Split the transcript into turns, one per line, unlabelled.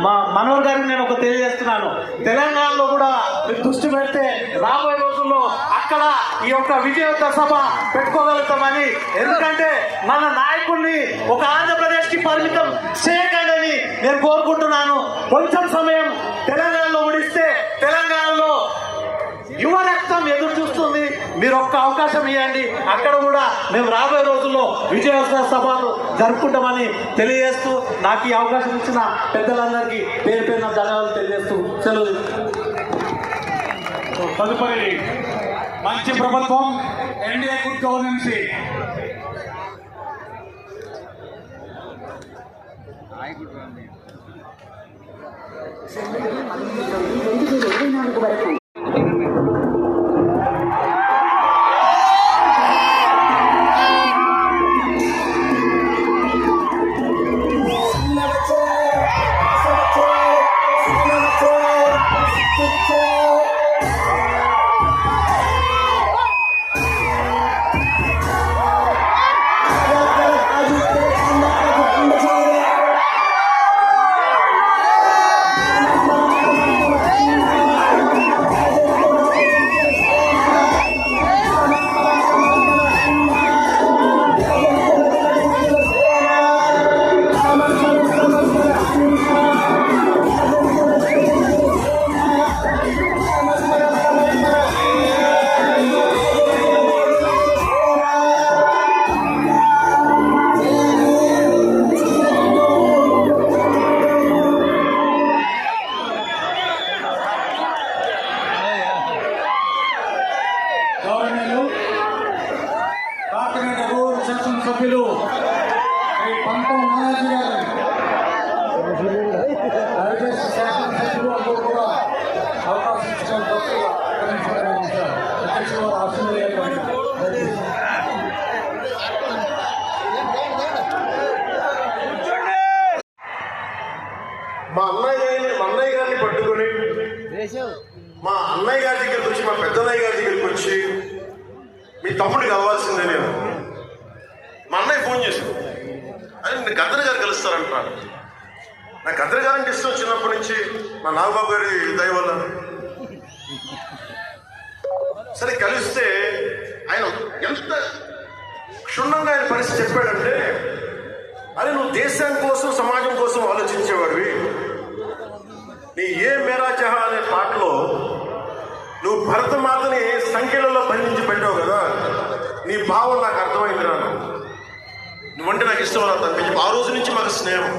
మా మనోహర్ గారికి నేను ఒక తెలియజేస్తున్నాను, తెలంగాణలో కూడా మీరు దృష్టి పెడితే రాబోయే రోజుల్లో అక్కడ ఈ యొక్క విజయోత్సవ సభ పెట్టుకోగలుగుతామని. ఎందుకంటే మన నాయకుడిని ఒక ఆంధ్రప్రదేశ్కి పరిమితం చేయకండి నేను కోరుకుంటున్నాను. కొంచెం సమయం తెలంగాణలో ఉడిస్తే తెలంగాణలో యువ రక్తం ఎదురు చూస్తుంది. మీరు ఒక్క అవకాశం ఇవ్వండి, అక్కడ కూడా మేము రాబోయే రోజుల్లో విజయోత్సవ సభలు జరుపుకుంటామని తెలియజేస్తూ, నాకు ఈ అవకాశం ఇచ్చిన పెద్దలందరికీ పేరు పేరున ధన్యవాదాలు తెలియజేస్తూ సెలవు.
తదుపరి మంచి ప్రభుత్వం, ఎన్డీఏ గుడ్ గవర్నెన్సీ. సభ్యులు శ్రీ పంతం నానాజీ గారు దయచేసి శాసనసభ్యులు అందరూ కూడా అవకాశం ఇచ్చిన అధ్యక్షులు
మా అన్నయ్య గారిని పట్టుకొని మా అన్నయ్య గారి దగ్గరికి వచ్చి, మా పెద్దన్నయ్య గారి దగ్గరికి వచ్చి మీ తమ్ముడికి అవ్వాల్సిందే నేను. మా అన్నయ్య ఫోన్ చేశాను, అదే నేను గద్దర్ గారు కలుస్తారంటున్నాను. నాకు గద్దర్ గారు అంటే ఇష్టం చిన్నప్పటి నుంచి, మా నాగబాబు గారి దయ వల్ల. సరే కలిస్తే ఆయన ఎంత క్షుణ్ణంగా ఆయన పరిస్థితి చెప్పాడంటే, అరే నువ్వు దేశం కోసం సమాజం కోసం ఆలోచించేవాడివి, నీ ఏ మేరా జహా అనే పాటలో నువ్వు భరతమాతని సంఖ్యలలో బంధించి పెట్టావు కదా, నీ భావం నాకు అర్థమైంది. నువ్వంటే నాకు ఇష్టం అలా తప్పించి ఆ రోజు నుంచి మాకు స్నేహం.